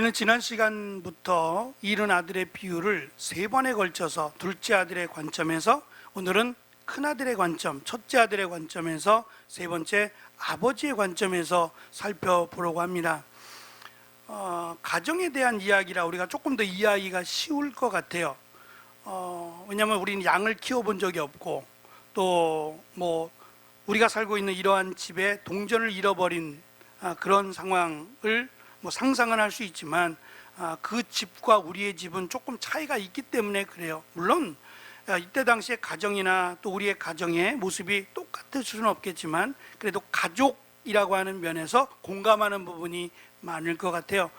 우리는 지난 시간부터 잃은 아들의 비유를 세 번에 걸쳐서 둘째 아들의 관점에서, 오늘은 큰 아들의 관점, 첫째 아들의 관점에서, 세 번째 아버지의 관점에서 살펴보려고 합니다. 가정에 대한 이야기라 우리가 조금 더 이해하기가 쉬울 것 같아요. 왜냐하면 우리는 양을 키워본 적이 없고, 또 우리가 살고 있는 이러한 집에 동전을 잃어버린 그런 상황을 상상은 할 수 있지만, 그 집과 우리의 집은 조금 차이가 있기 때문에 그래요. 물론 이때 당시의 가정이나 또 우리의 가정의 모습이 똑같을 수는 없겠지만, 그래도 가족이라고 하는 면에서 공감하는 부분이 많을 것 같아요.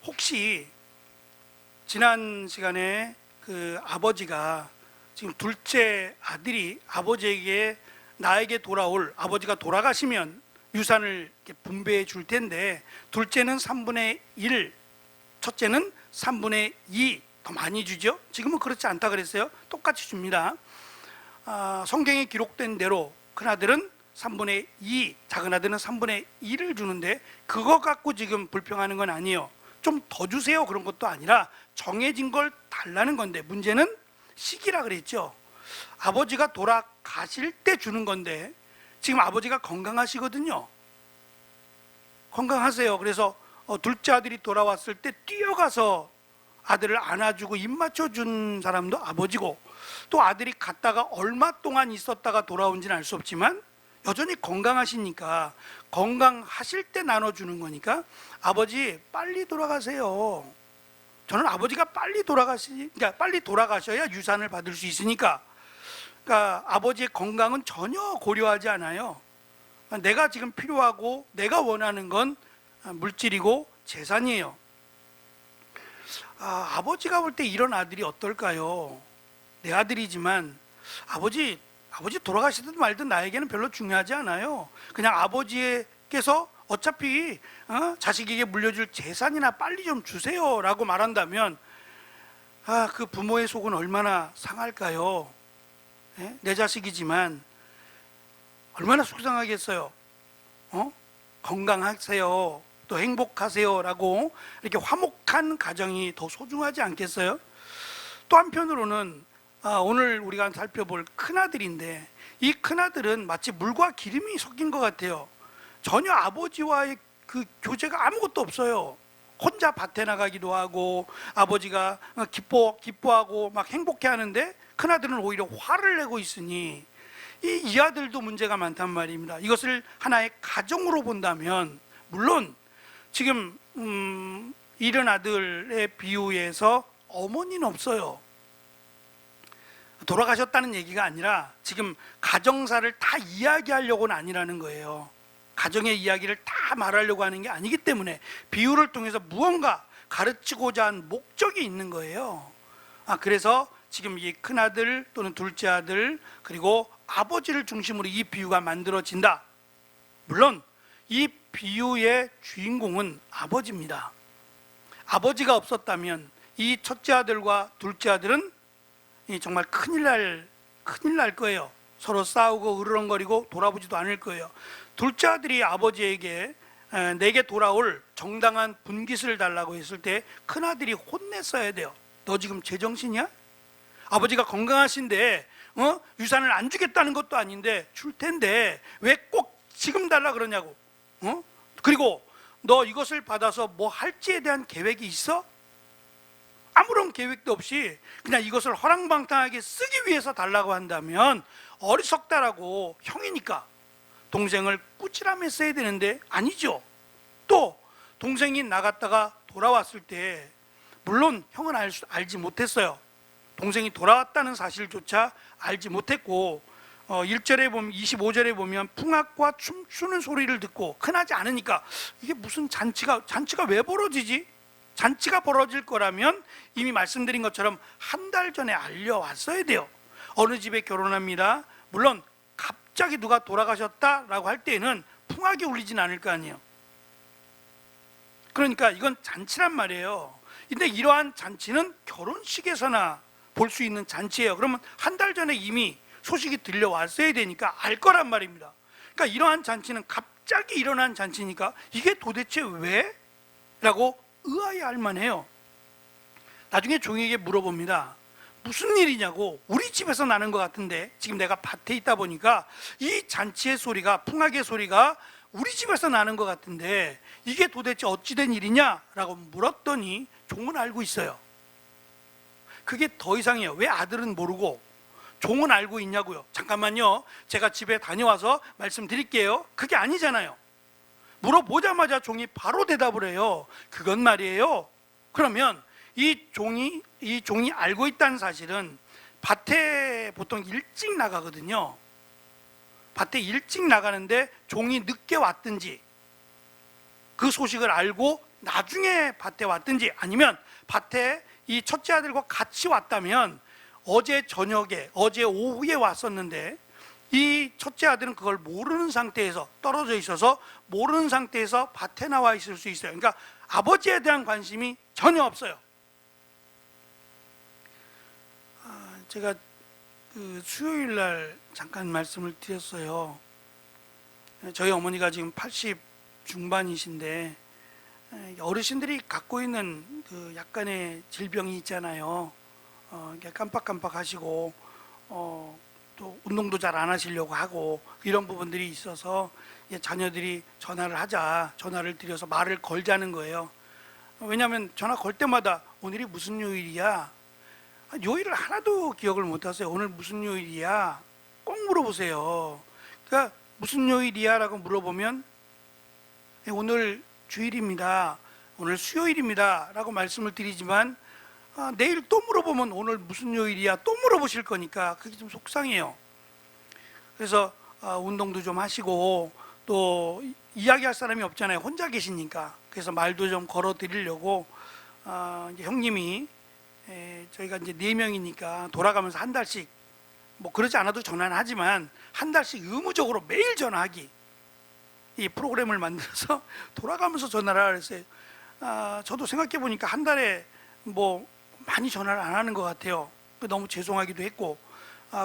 혹시 지난 시간에 그 아버지가, 지금 둘째 아들이 아버지에게 나에게 돌아올, 아버지가 돌아가시면 유산을 분배해 줄 텐데, 둘째는 3분의 1, 첫째는 3분의 2 더 많이 주죠. 지금은 그렇지 않다 그랬어요. 똑같이 줍니다. 성경에 기록된 대로 큰아들은 3분의 2, 작은아들은 3분의 1을 주는데, 그거 갖고 지금 불평하는 건 아니에요. 좀 더 주세요 그런 것도 아니라 정해진 걸 달라는 건데, 문제는 시기라 그랬죠. 아버지가 돌아가실 때 주는 건데, 지금 아버지가 건강하시거든요. 건강하세요. 그래서 둘째 아들이 돌아왔을 때 뛰어가서 아들을 안아주고 입 맞춰준 사람도 아버지고, 또 아들이 갔다가 얼마 동안 있었다가 돌아온지는 알 수 없지만 여전히 건강하시니까 건강하실 때 나눠주는 거니까, 아버지 빨리 돌아가세요. 저는 아버지가 빨리 돌아가셔야 유산을 받을 수 있으니까. 그러니까 아버지의 건강은 전혀 고려하지 않아요. 내가 지금 필요하고 내가 원하는 건 물질이고 재산이에요. 아버지가 볼 때 이런 아들이 어떨까요? 내 아들이지만 아버지 돌아가시든 말든 나에게는 별로 중요하지 않아요. 그냥 아버지께서 어차피 자식에게 물려줄 재산이나 빨리 좀 주세요 라고 말한다면, 그 부모의 속은 얼마나 상할까요? 내 자식이지만 얼마나 속상하겠어요. 건강하세요, 또 행복하세요 라고 이렇게 화목한 가정이 더 소중하지 않겠어요? 또 한편으로는 오늘 우리가 살펴볼 큰아들인데, 이 큰아들은 마치 물과 기름이 섞인 것 같아요. 전혀 아버지와의 그 교제가 아무것도 없어요. 혼자 밭에 나가기도 하고 아버지가 기뻐하고 막 행복해 하는데, 큰아들은 오히려 화를 내고 있으니 이 아들도 문제가 많단 말입니다. 이것을 하나의 가정으로 본다면, 물론 지금 잃은 아들의 비유에서 어머니는 없어요. 돌아가셨다는 얘기가 아니라 지금 가정사를 다 이야기하려고는 아니라는 거예요. 가정의 이야기를 다 말하려고 하는 게 아니기 때문에 비유를 통해서 무언가 가르치고자 한 목적이 있는 거예요. 그래서 지금 이 큰아들 또는 둘째 아들 그리고 아버지를 중심으로 이 비유가 만들어진다. 물론 이 비유의 주인공은 아버지입니다. 아버지가 없었다면 이 첫째 아들과 둘째 아들은 정말 큰일 날 거예요. 서로 싸우고 으르렁거리고 돌아보지도 않을 거예요. 둘째 아들이 아버지에게 내게 돌아올 정당한 분깃을 달라고 했을 때 큰아들이 혼냈어야 돼요. 너 지금 제정신이야? 아버지가 건강하신데 유산을 안 주겠다는 것도 아닌데 줄 텐데 왜 꼭 지금 달라 그러냐고. 그리고 너 이것을 받아서 뭐 할지에 대한 계획이 있어? 아무런 계획도 없이 그냥 이것을 허랑방탕하게 쓰기 위해서 달라고 한다면 어리석다라고, 형이니까 동생을 꾸지람에 써야 되는데 아니죠. 또 동생이 나갔다가 돌아왔을 때, 물론 형은 알지 못했어요. 동생이 돌아왔다는 사실조차 알지 못했고, 1절에 보면, 25절에 보면 풍악과 춤추는 소리를 듣고, 흔하지 않으니까 이게 무슨 잔치가 왜 벌어지지? 잔치가 벌어질 거라면 이미 말씀드린 것처럼 한 달 전에 알려왔어야 돼요. 어느 집에 결혼합니다. 물론 갑자기 누가 돌아가셨다라고 할 때에는 풍악이 울리진 않을 거 아니에요. 그러니까 이건 잔치란 말이에요. 근데 이러한 잔치는 결혼식에서나 볼 수 있는 잔치예요. 그러면 한 달 전에 이미 소식이 들려왔어야 되니까 알 거란 말입니다. 그러니까 이러한 잔치는 갑자기 일어난 잔치니까 이게 도대체 왜? 라고 의아해할 만해요. 나중에 종에게 물어봅니다. 무슨 일이냐고. 우리 집에서 나는 것 같은데, 지금 내가 밭에 있다 보니까 이 잔치의 소리가, 풍악의 소리가 우리 집에서 나는 것 같은데 이게 도대체 어찌된 일이냐라고 물었더니 종은 알고 있어요. 그게 더 이상해요. 왜 아들은 모르고 종은 알고 있냐고요. 잠깐만요, 제가 집에 다녀와서 말씀드릴게요. 그게 아니잖아요. 물어보자마자 종이 바로 대답을 해요. 그건 말이에요. 그러면 이 종이 알고 있다는 사실은 밭에 보통 일찍 나가거든요. 밭에 일찍 나가는데 종이 늦게 왔든지, 그 소식을 알고 나중에 밭에 왔든지, 아니면 밭에 이 첫째 아들과 같이 왔다면 어제 저녁에, 어제 오후에 왔었는데 이 첫째 아들은 그걸 모르는 상태에서, 떨어져 있어서 모르는 상태에서 밭에 나와 있을 수 있어요. 그러니까 아버지에 대한 관심이 전혀 없어요. 제가 그 수요일 날 잠깐 말씀을 드렸어요. 저희 어머니가 지금 80 중반이신데 어르신들이 갖고 있는 그 약간의 질병이 있잖아요. 깜빡깜빡 하시고 또 운동도 잘 안 하시려고 하고 이런 부분들이 있어서 자녀들이 전화를 드려서 말을 걸자는 거예요. 왜냐하면 전화 걸 때마다 오늘이 무슨 요일이야? 요일을 하나도 기억을 못 하세요. 오늘 무슨 요일이야? 꼭 물어보세요. 그러니까 무슨 요일이야? 라고 물어보면 오늘 주일입니다, 오늘 수요일입니다 라고 말씀을 드리지만 내일 또 물어보면 오늘 무슨 요일이야? 또 물어보실 거니까 그게 좀 속상해요. 그래서 운동도 좀 하시고 또 이야기할 사람이 없잖아요. 혼자 계시니까. 그래서 말도 좀 걸어 드리려고 이제 형님이, 저희가 이제 4명이니까 돌아가면서 한 달씩, 뭐 그러지 않아도 전화는 하지만 한 달씩 의무적으로 매일 전화하기, 이 프로그램을 만들어서 돌아가면서 전화를 하라 그랬어요. 저도 생각해 보니까 한 달에 뭐 많이 전화를 안 하는 것 같아요. 너무 죄송하기도 했고,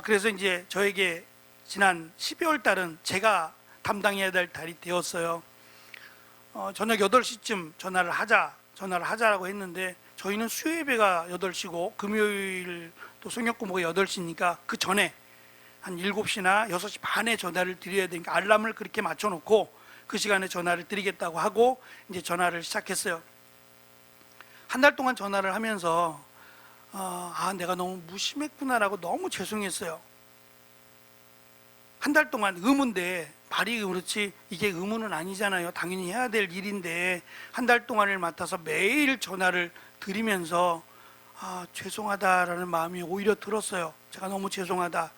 그래서 이제 저에게 지난 12월 달은 제가 담당해야 될 달이 되었어요. 저녁 8시쯤 전화를 하자라고 했는데 저희는 수요 예배가 8시고 금요일 또 성역 공부가 8시니까 그 전에 한 7시나 6시 반에 전화를 드려야 되니까 알람을 그렇게 맞춰놓고 그 시간에 전화를 드리겠다고 하고 이제 전화를 시작했어요. 한 달 동안 전화를 하면서 내가 너무 무심했구나라고 너무 죄송했어요. 한 달 동안 의무인데, 말이 그렇지 이게 의무는 아니잖아요. 당연히 해야 될 일인데 한 달 동안을 맡아서 매일 전화를 드리면서 죄송하다라는 마음이 오히려 들었어요. 제가 너무 죄송하다.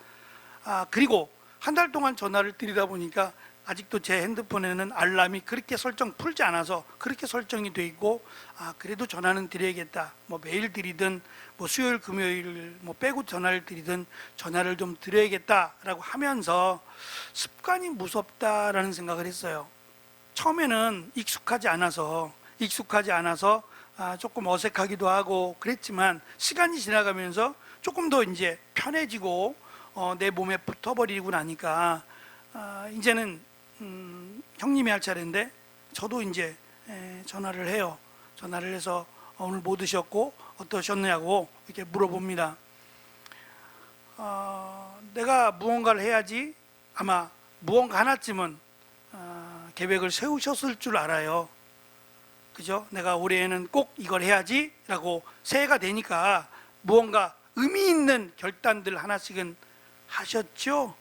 그리고 한 달 동안 전화를 드리다 보니까 아직도 제 핸드폰에는 알람이 그렇게 풀지 않아서 그렇게 설정이 돼 있고, 그래도 전화는 드려야겠다. 뭐 매일 드리든 뭐 수요일 금요일 뭐 빼고 전화를 드리든 전화를 좀 드려야겠다라고 하면서 습관이 무섭다라는 생각을 했어요. 처음에는 익숙하지 않아서 조금 어색하기도 하고 그랬지만 시간이 지나가면서 조금 더 이제 편해지고 내 몸에 붙어버리고 나니까 이제는 형님이 할 차례인데 저도 이제 전화를 해요. 전화를 해서 오늘 뭐 드셨고 어떠셨냐고 이렇게 물어봅니다. 내가 무언가를 해야지 아마 무언가 하나쯤은 계획을 세우셨을 줄 알아요. 그죠? 내가 올해에는 꼭 이걸 해야지 라고 새해가 되니까 무언가 의미 있는 결단들 하나씩은 하셨죠?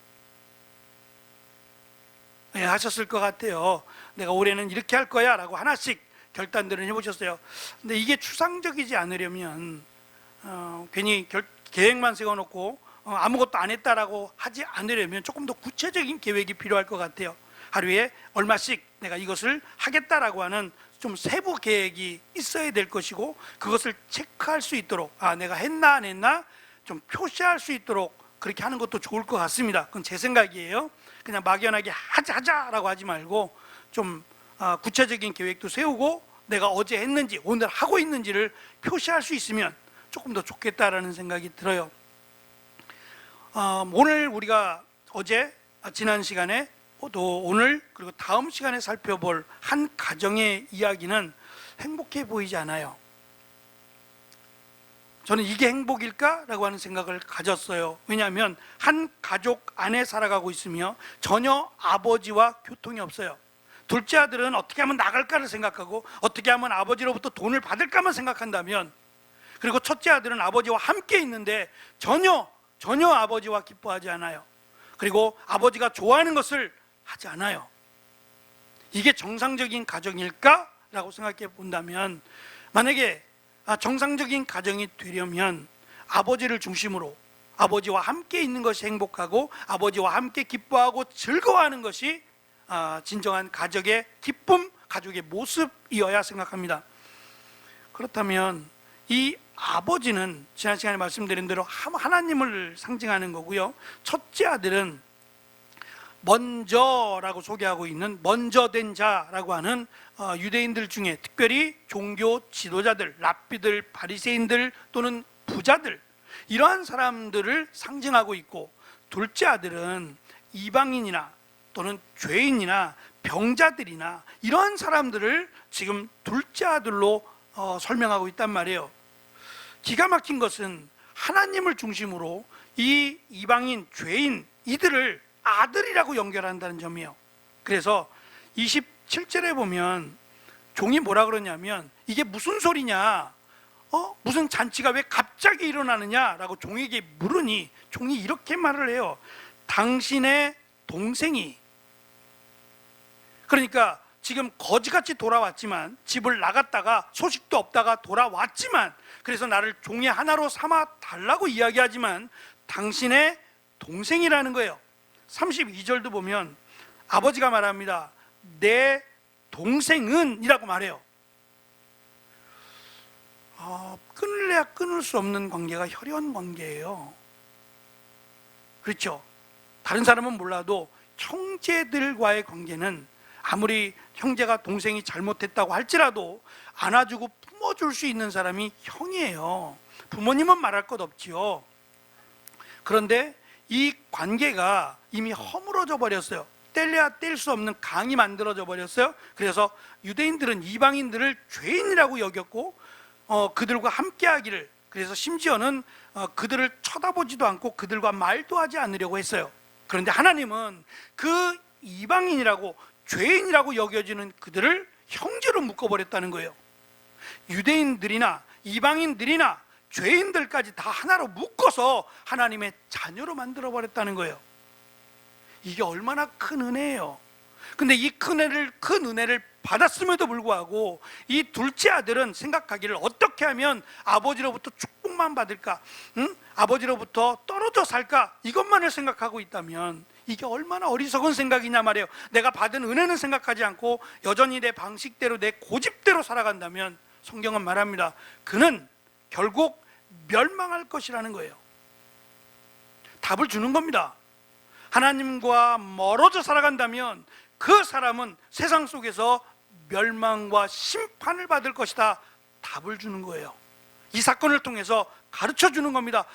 네, 하셨을 것 같아요. 내가 올해는 이렇게 할 거야 라고 하나씩 결단들을 해보셨어요. 근데 이게 추상적이지 않으려면 괜히 계획만 세워놓고 아무것도 안 했다라고 하지 않으려면 조금 더 구체적인 계획이 필요할 것 같아요. 하루에 얼마씩 내가 이것을 하겠다라고 하는 좀 세부 계획이 있어야 될 것이고, 그것을 체크할 수 있도록 내가 했나 안 했나 좀 표시할 수 있도록 그렇게 하는 것도 좋을 것 같습니다. 그건 제 생각이에요. 그냥 막연하게 하자라고 하지 말고 좀 구체적인 계획도 세우고 내가 어제 했는지 오늘 하고 있는지를 표시할 수 있으면 조금 더 좋겠다라는 생각이 들어요. 오늘 우리가 지난 시간에 또 오늘 그리고 다음 시간에 살펴볼 한 가정의 이야기는 행복해 보이지 않아요. 저는 이게 행복일까라고 하는 생각을 가졌어요. 왜냐하면 한 가족 안에 살아가고 있으며 전혀 아버지와 교통이 없어요. 둘째 아들은 어떻게 하면 나갈까를 생각하고 어떻게 하면 아버지로부터 돈을 받을까만 생각한다면, 그리고 첫째 아들은 아버지와 함께 있는데 전혀 아버지와 기뻐하지 않아요. 그리고 아버지가 좋아하는 것을 하지 않아요. 이게 정상적인 가정일까라고 생각해 본다면, 만약에 정상적인 가정이 되려면 아버지를 중심으로 아버지와 함께 있는 것이 행복하고 아버지와 함께 기뻐하고 즐거워하는 것이 진정한 가족의 기쁨, 가족의 모습이어야 생각합니다. 그렇다면 이 아버지는 지난 시간에 말씀드린 대로 하나님을 상징하는 거고요, 첫째 아들은 먼저라고 소개하고 있는 먼저 된 자라고 하는 유대인들 중에 특별히 종교 지도자들, 랍비들, 바리새인들 또는 부자들, 이러한 사람들을 상징하고 있고, 둘째 아들은 이방인이나 또는 죄인이나 병자들이나 이러한 사람들을 지금 둘째 아들로 설명하고 있단 말이에요. 기가 막힌 것은 하나님을 중심으로 이 이방인, 죄인, 이들을 아들이라고 연결한다는 점이에요. 그래서 27절에 보면 종이 뭐라 그러냐면, 이게 무슨 소리냐, 무슨 잔치가 왜 갑자기 일어나느냐라고 종에게 물으니 종이 이렇게 말을 해요. 당신의 동생이, 그러니까 지금 거지같이 돌아왔지만, 집을 나갔다가 소식도 없다가 돌아왔지만, 그래서 나를 종의 하나로 삼아 달라고 이야기하지만 당신의 동생이라는 거예요. 32절도 보면 아버지가 말합니다. 내 동생은 이라고 말해요. 끊을래야 끊을 수 없는 관계가 혈연 관계예요. 그렇죠? 다른 사람은 몰라도 형제들과의 관계는 아무리 형제가 동생이 잘못했다고 할지라도 안아주고 품어줄 수 있는 사람이 형이에요. 부모님은 말할 것 없지요. 그런데 이 관계가 이미 허물어져 버렸어요. 뗄래야 뗄 수 없는 강이 만들어져 버렸어요. 그래서 유대인들은 이방인들을 죄인이라고 여겼고 그들과 함께 하기를, 그래서 심지어는 그들을 쳐다보지도 않고 그들과 말도 하지 않으려고 했어요. 그런데 하나님은 그 이방인이라고, 죄인이라고 여겨지는 그들을 형제로 묶어버렸다는 거예요. 유대인들이나 이방인들이나 죄인들까지 다 하나로 묶어서 하나님의 자녀로 만들어버렸다는 거예요. 이게 얼마나 큰 은혜예요. 근데 이 큰 은혜를 받았음에도 불구하고 이 둘째 아들은 생각하기를 어떻게 하면 아버지로부터 축복만 받을까, 아버지로부터 떨어져 살까, 이것만을 생각하고 있다면 이게 얼마나 어리석은 생각이냐 말이에요. 내가 받은 은혜는 생각하지 않고 여전히 내 방식대로, 내 고집대로 살아간다면 성경은 말합니다. 그는 결국 멸망할 것이라는 거예요. 답을 주는 겁니다. 하나님과 멀어져 살아간다면 그 사람은 세상 속에서 멸망과 심판을 받을 것이다. 답을 주는 거예요. 이 사건을 통해서 가르쳐 주는 겁니다.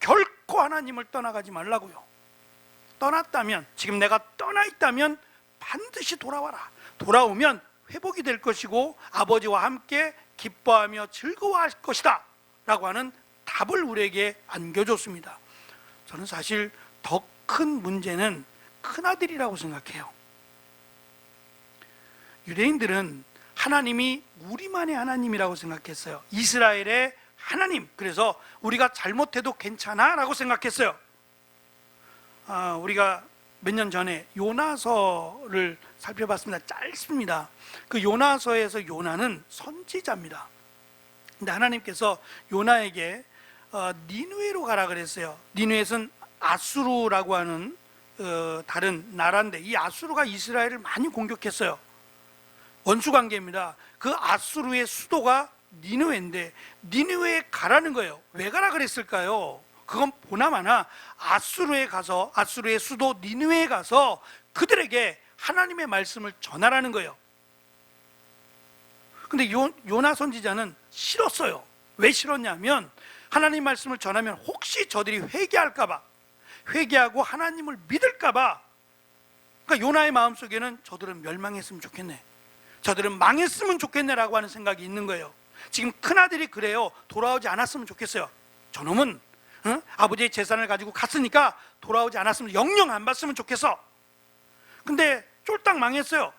결코 하나님을 떠나가지 말라고요. 떠났다면, 지금 내가 떠나 있다면 반드시 돌아와라. 돌아오면 회복이 될 것이고 아버지와 함께 기뻐하며 즐거워할 것이다 라고 하는 답을 우리에게 안겨줬습니다. 저는 사실 더 큰 문제는 큰아들이라고 생각해요. 유대인들은 하나님이 우리만의 하나님이라고 생각했어요. 이스라엘의 하나님, 그래서 우리가 잘못해도 괜찮아 라고 생각했어요. 우리가 몇 년 전에 요나서를 살펴봤습니다. 짧습니다. 그 요나서에서 요나는 선지자입니다. 근데 하나님께서 요나에게 니느웨로 가라 그랬어요. 니느웨는 아수르라고 하는 다른 나라인데, 이 아수르가 이스라엘을 많이 공격했어요. 원수관계입니다. 그 아수르의 수도가 니느웨인데 니느웨에 가라는 거예요. 왜 가라 그랬을까요? 그건 보나마나 아수르의 수도 니느웨에 가서 그들에게 하나님의 말씀을 전하라는 거예요. 근데 요나 선지자는 싫었어요. 왜 싫었냐면 하나님 말씀을 전하면 혹시 저들이 회개할까봐, 회개하고 하나님을 믿을까봐. 그러니까 요나의 마음속에는 저들은 멸망했으면 좋겠네, 저들은 망했으면 좋겠네라고 하는 생각이 있는 거예요. 지금 큰아들이 그래요. 돌아오지 않았으면 좋겠어요. 저놈은 아버지의 재산을 가지고 갔으니까 돌아오지 않았으면, 영영 안 봤으면 좋겠어. 근데 쫄딱 망했어요.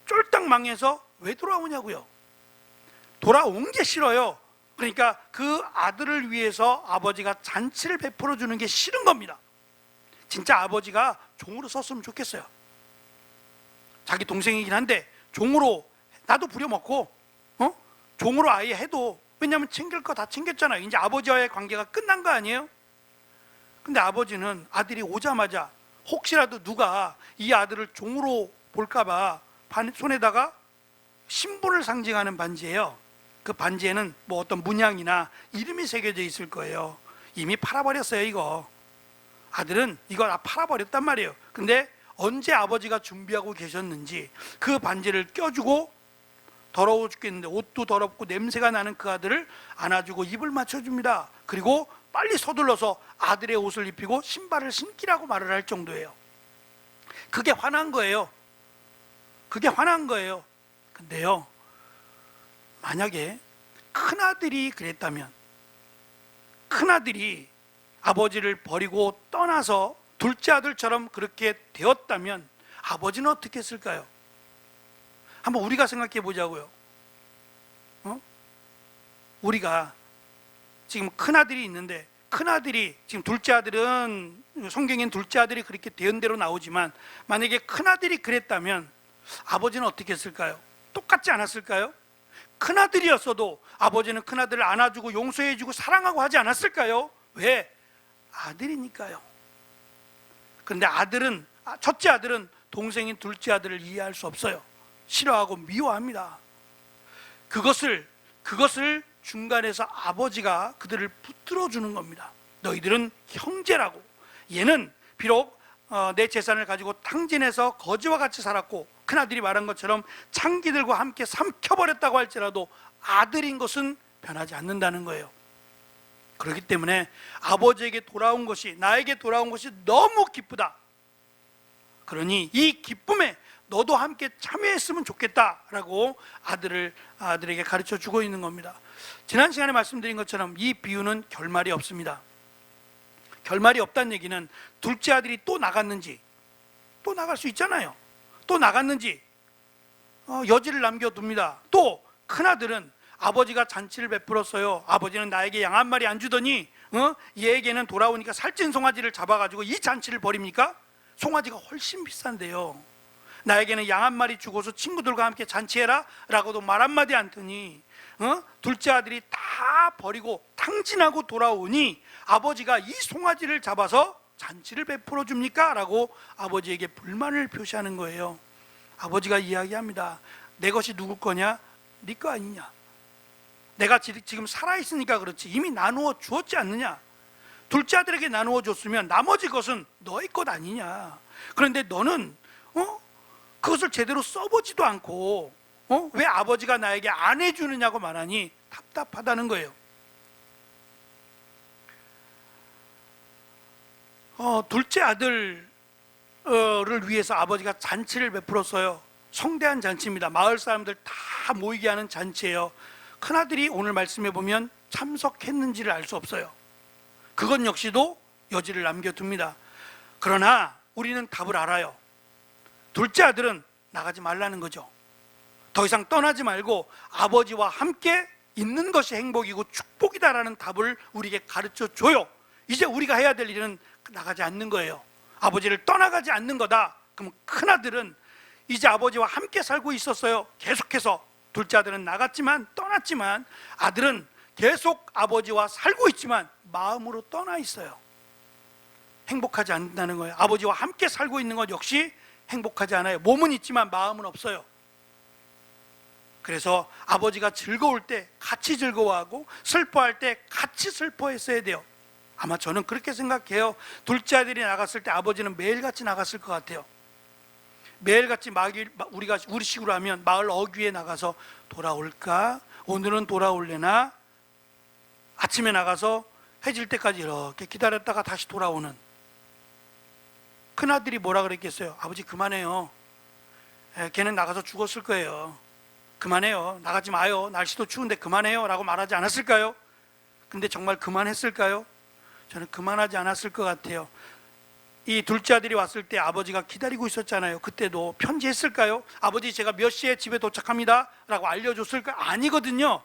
쫄딱 망해서 왜 돌아오냐고요. 돌아온 게 싫어요. 그러니까 그 아들을 위해서 아버지가 잔치를 베풀어 주는 게 싫은 겁니다. 진짜 아버지가 종으로 썼으면 좋겠어요. 자기 동생이긴 한데 종으로 나도 부려먹고 종으로 아예 해도, 왜냐하면 챙길 거 다 챙겼잖아요. 이제 아버지와의 관계가 끝난 거 아니에요? 근데 아버지는 아들이 오자마자 혹시라도 누가 이 아들을 종으로 볼까봐 손에다가 신분을 상징하는 반지예요. 그 반지에는 뭐 어떤 문양이나 이름이 새겨져 있을 거예요. 이미 팔아버렸어요. 이거 아들은 이거 다 팔아버렸단 말이에요. 근데 언제 아버지가 준비하고 계셨는지 그 반지를 껴주고, 더러워 죽겠는데 옷도 더럽고 냄새가 나는 그 아들을 안아주고 입을 맞춰줍니다. 그리고 빨리 서둘러서 아들의 옷을 입히고 신발을 신기라고 말을 할 정도예요. 그게 화난 거예요. 그게 화난 거예요. 근데요, 만약에 큰아들이 그랬다면, 큰아들이 아버지를 버리고 떠나서 둘째 아들처럼 그렇게 되었다면 아버지는 어떻게 했을까요? 한번 우리가 생각해 보자고요. 우리가 지금 큰아들이 있는데, 큰아들이 지금, 둘째 아들은 성경엔 둘째 아들이 그렇게 된 대로 나오지만, 만약에 큰아들이 그랬다면 아버지는 어떻게 했을까요? 똑같지 않았을까요? 큰아들이었어도 아버지는 큰아들을 안아주고 용서해주고 사랑하고 하지 않았을까요? 왜? 아들이니까요. 그런데 아들은, 첫째 아들은 동생인 둘째 아들을 이해할 수 없어요. 싫어하고 미워합니다. 그것을 중간에서 아버지가 그들을 붙들어 주는 겁니다. 너희들은 형제라고. 얘는 비록 내 재산을 가지고 탕진해서 거지와 같이 살았고, 큰아들이 말한 것처럼 창기들과 함께 삼켜버렸다고 할지라도 아들인 것은 변하지 않는다는 거예요. 그렇기 때문에 아버지에게 돌아온 것이, 나에게 돌아온 것이 너무 기쁘다. 그러니 이 기쁨에 너도 함께 참여했으면 좋겠다라고 아들에게 가르쳐 주고 있는 겁니다. 지난 시간에 말씀드린 것처럼 이 비유는 결말이 없습니다. 결말이 없다는 얘기는 둘째 아들이 또 나갔는지, 또 나갈 수 있잖아요. 또 나갔는지 여지를 남겨둡니다. 또 큰아들은 아버지가 잔치를 베풀었어요. 아버지는 나에게 양 한 마리 안 주더니 얘에게는 돌아오니까 살찐 송아지를 잡아가지고 이 잔치를 벌입니까? 송아지가 훨씬 비싼데요. 나에게는 양 한 마리 주고서 친구들과 함께 잔치해라 라고도 말 한마디 안 드니 둘째 아들이 다 버리고 탕진하고 돌아오니 아버지가 이 송아지를 잡아서 잔치를 베풀어 줍니까? 라고 아버지에게 불만을 표시하는 거예요. 아버지가 이야기합니다. 내 것이 누구 거냐? 네 거 아니냐? 내가 지금 살아있으니까 그렇지 이미 나누어 주었지 않느냐? 둘째 아들에게 나누어 줬으면 나머지 것은 너의 것 아니냐? 그런데 너는 그것을 제대로 써보지도 않고 왜 아버지가 나에게 안 해주느냐고 말하니 답답하다는 거예요. 둘째 아들을 위해서 아버지가 잔치를 베풀었어요. 성대한 잔치입니다. 마을 사람들 다 모이게 하는 잔치예요. 큰아들이 오늘 말씀해 보면 참석했는지를 알 수 없어요. 그것 역시도 여지를 남겨둡니다. 그러나 우리는 답을 알아요. 둘째 아들은 나가지 말라는 거죠. 더 이상 떠나지 말고 아버지와 함께 있는 것이 행복이고 축복이다라는 답을 우리에게 가르쳐 줘요. 이제 우리가 해야 될 일은 나가지 않는 거예요. 아버지를 떠나가지 않는 거다. 그럼 큰아들은 이제 아버지와 함께 살고 있었어요. 계속해서 둘째 아들은 나갔지만 떠났지만 아들은 계속 아버지와 살고 있지만 마음으로 떠나 있어요. 행복하지 않는다는 거예요. 아버지와 함께 살고 있는 것 역시 행복하지 않아요. 몸은 있지만 마음은 없어요. 그래서 아버지가 즐거울 때 같이 즐거워하고 슬퍼할 때 같이 슬퍼했어야 돼요. 아마 저는 그렇게 생각해요. 둘째 아들이 나갔을 때 아버지는 매일같이 나갔을 것 같아요. 매일같이 우리 식으로 하면 마을 어귀에 나가서 돌아올까? 오늘은 돌아올래나? 아침에 나가서 해질 때까지 이렇게 기다렸다가 다시 돌아오는. 큰아들이 뭐라 그랬겠어요? 아버지 그만해요. 걔는 나가서 죽었을 거예요. 그만해요. 나가지 마요. 날씨도 추운데 그만해요. 라고 말하지 않았을까요? 근데 정말 그만했을까요? 저는 그만하지 않았을 것 같아요. 이 둘째 아들이 왔을 때 아버지가 기다리고 있었잖아요. 그때도 편지했을까요? 아버지, 제가 몇 시에 집에 도착합니다 라고 알려줬을까요? 아니거든요.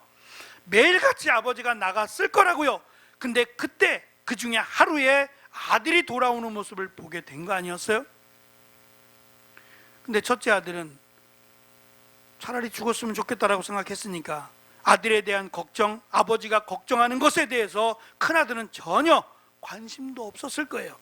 매일같이 아버지가 나갔을 거라고요. 근데 그때 그 중에 하루에 아들이 돌아오는 모습을 보게 된 거 아니었어요? 근데 첫째 아들은 차라리 죽었으면 좋겠다라고 생각했으니까 아들에 대한 걱정, 아버지가 걱정하는 것에 대해서 큰아들은 전혀 관심도 없었을 거예요.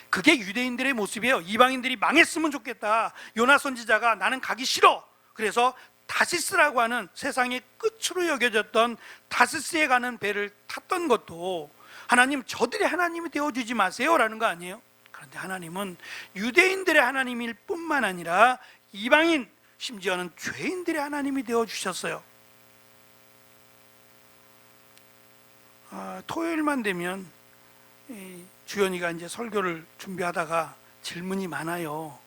그게 유대인들의 모습이에요. 이방인들이 망했으면 좋겠다. 요나 선지자가 나는 가기 싫어. 그래서 다시스라고 하는 세상의 끝으로 여겨졌던 다시스에 가는 배를 탔던 것도 하나님, 저들의 하나님이 되어주지 마세요 라는 거 아니에요? 그런데 하나님은 유대인들의 하나님일 뿐만 아니라 이방인, 심지어는 죄인들의 하나님이 되어주셨어요. 토요일만 되면 주연이가 이제 설교를 준비하다가 질문이 많아요.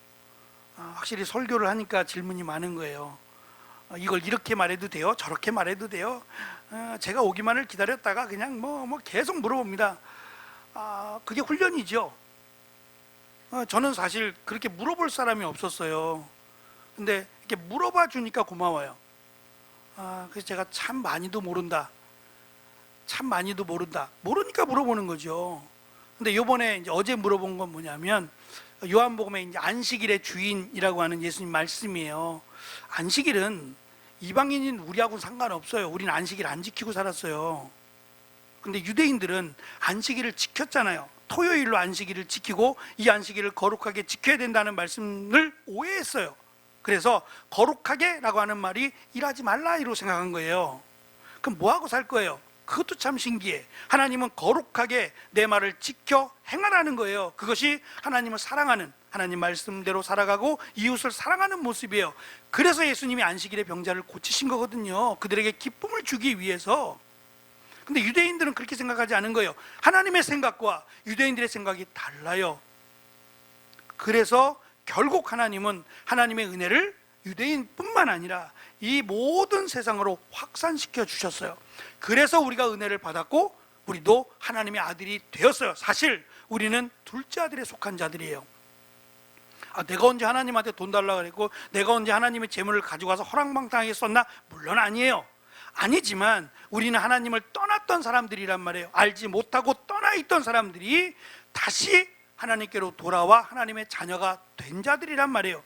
확실히 설교를 하니까 질문이 많은 거예요. 이걸 이렇게 말해도 돼요? 저렇게 말해도 돼요? 제가 오기만을 기다렸다가 그냥 뭐 계속 물어봅니다. 그게 훈련이죠. 저는 사실 그렇게 물어볼 사람이 없었어요. 근데 이렇게 물어봐 주니까 고마워요. 그래서 제가 참 많이도 모른다. 참 많이도 모른다. 모르니까 물어보는 거죠. 근데 요번에 이제 어제 물어본 건 뭐냐면 요한복음에 이제 안식일의 주인이라고 하는 예수님 말씀이에요. 안식일은 이방인인 우리하고는 상관없어요. 우리는 안식일 안 지키고 살았어요. 근데 유대인들은 안식일을 지켰잖아요. 토요일로 안식일을 지키고 이 안식일을 거룩하게 지켜야 된다는 말씀을 오해했어요. 그래서 거룩하게 라고 하는 말이 일하지 말라 이로 생각한 거예요. 그럼 뭐하고 살 거예요? 그것도 참 신기해. 하나님은 거룩하게 내 말을 지켜 행하라는 거예요. 그것이 하나님을 사랑하는, 하나님 말씀대로 살아가고 이웃을 사랑하는 모습이에요. 그래서 예수님이 안식일의 병자를 고치신 거거든요. 그들에게 기쁨을 주기 위해서. 근데 유대인들은 그렇게 생각하지 않은 거예요. 하나님의 생각과 유대인들의 생각이 달라요. 그래서 결국 하나님은 하나님의 은혜를 유대인뿐만 아니라 이 모든 세상으로 확산시켜 주셨어요. 그래서 우리가 은혜를 받았고 우리도 하나님의 아들이 되었어요. 사실 우리는 둘째 아들에 속한 자들이에요. 내가 언제 하나님한테 돈 달라고 그랬고 내가 언제 하나님의 재물을 가지고 와서 허랑방탕하게 썼나? 물론 아니에요. 아니지만 우리는 하나님을 떠났던 사람들이란 말이에요. 알지 못하고 떠나 있던 사람들이 다시 하나님께로 돌아와 하나님의 자녀가 된 자들이란 말이에요.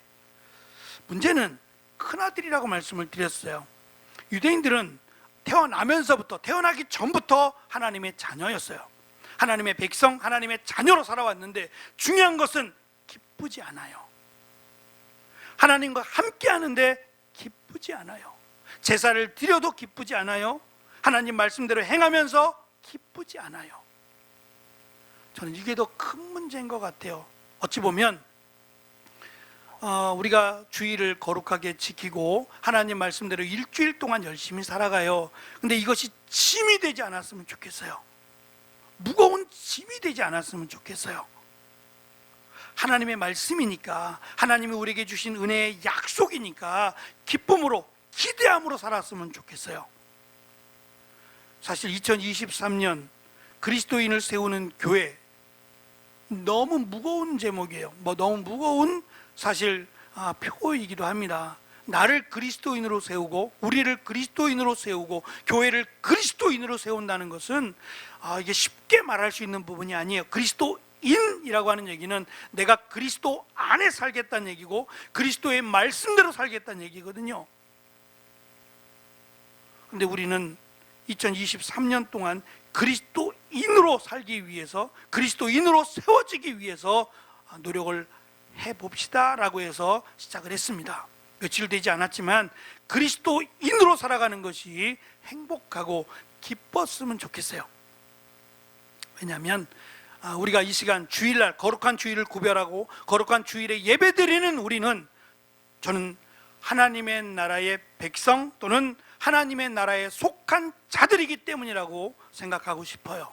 문제는 큰아들이라고 말씀을 드렸어요. 유대인들은 태어나면서부터, 태어나기 전부터 하나님의 자녀였어요. 하나님의 백성, 하나님의 자녀로 살아왔는데 중요한 것은 기쁘지 않아요. 하나님과 함께 하는데 기쁘지 않아요. 제사를 드려도 기쁘지 않아요. 하나님 말씀대로 행하면서 기쁘지 않아요. 저는 이게 더 큰 문제인 것 같아요. 어찌 보면 우리가 주일을 거룩하게 지키고 하나님 말씀대로 일주일 동안 열심히 살아가요. 근데 이것이 짐이 되지 않았으면 좋겠어요. 무거운 짐이 되지 않았으면 좋겠어요. 하나님의 말씀이니까, 하나님이 우리에게 주신 은혜의 약속이니까 기쁨으로, 기대함으로 살았으면 좋겠어요. 사실 2023년 그리스도인을 세우는 교회, 너무 무거운 제목이에요. 너무 무거운 사실 표이기도 합니다. 나를 그리스도인으로 세우고 우리를 그리스도인으로 세우고 교회를 그리스도인으로 세운다는 것은 이게 쉽게 말할 수 있는 부분이 아니에요. 그리스도인이라고 하는 얘기는 내가 그리스도 안에 살겠다는 얘기고 그리스도의 말씀대로 살겠다는 얘기거든요. 근데 우리는 2023년 동안 그리스도인으로 살기 위해서, 그리스도인으로 세워지기 위해서 노력을 해봅시다 라고 해서 시작을 했습니다. 며칠 되지 않았지만 그리스도인으로 살아가는 것이 행복하고 기뻤으면 좋겠어요. 왜냐하면 우리가 이 시간 주일날 거룩한 주일을 구별하고 거룩한 주일에 예배드리는 우리는, 저는 하나님의 나라의 백성 또는 하나님의 나라에 속한 자들이기 때문이라고 생각하고 싶어요.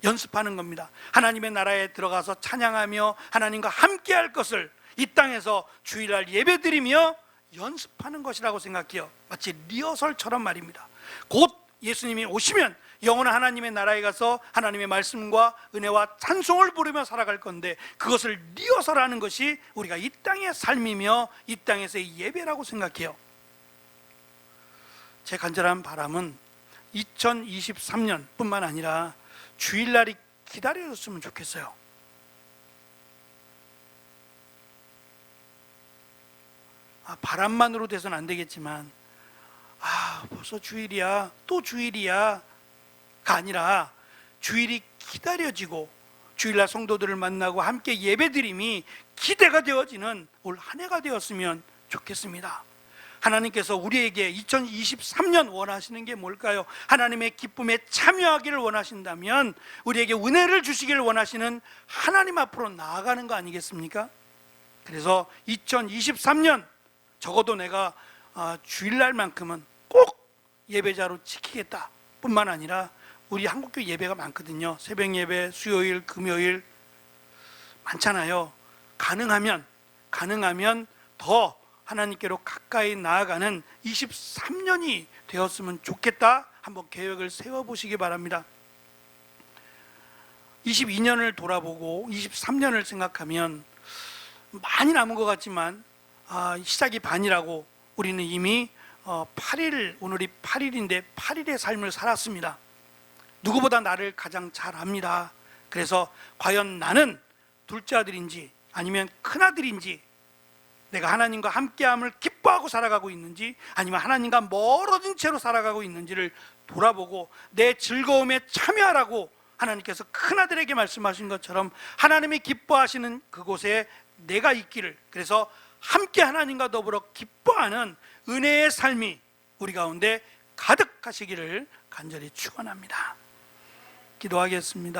연습하는 겁니다. 하나님의 나라에 들어가서 찬양하며 하나님과 함께 할 것을 이 땅에서 주일날 예배드리며 연습하는 것이라고 생각해요. 마치 리허설처럼 말입니다. 곧 예수님이 오시면 영원한 하나님의 나라에 가서 하나님의 말씀과 은혜와 찬송을 부르며 살아갈 건데, 그것을 리허설하는 것이 우리가 이 땅의 삶이며 이 땅에서의 예배라고 생각해요. 제 간절한 바람은 2023년 뿐만 아니라 주일날이 기다려졌으면 좋겠어요. 바람만으로 돼서는 안 되겠지만, 벌써 주일이야, 또 주일이야 가 아니라 주일이 기다려지고 주일날 성도들을 만나고 함께 예배드림이 기대가 되어지는 올 한 해가 되었으면 좋겠습니다. 하나님께서 우리에게 2023년 원하시는 게 뭘까요? 하나님의 기쁨에 참여하기를 원하신다면 우리에게 은혜를 주시기를 원하시는 하나님 앞으로 나아가는 거 아니겠습니까? 그래서 2023년 적어도 내가 주일날만큼은 꼭 예배자로 지키겠다 뿐만 아니라, 우리 한국교회 예배가 많거든요. 새벽 예배, 수요일, 금요일 많잖아요. 가능하면 더 하나님께로 가까이 나아가는 23년이 되었으면 좋겠다. 한번 계획을 세워보시기 바랍니다. 22년을 돌아보고 23년을 생각하면 많이 남은 것 같지만 시작이 반이라고, 우리는 이미 8일, 오늘이 8일인데 8일의 삶을 살았습니다. 누구보다 나를 가장 잘 압니다. 그래서 과연 나는 둘째 아들인지 아니면 큰 아들인지, 내가 하나님과 함께함을 기뻐하고 살아가고 있는지 아니면 하나님과 멀어진 채로 살아가고 있는지를 돌아보고 내 즐거움에 참여하라고 하나님께서 큰 아들에게 말씀하신 것처럼 하나님이 기뻐하시는 그곳에 내가 있기를, 그래서 함께 하나님과 더불어 기뻐하는 은혜의 삶이 우리 가운데 가득하시기를 간절히 축원합니다. 기도하겠습니다.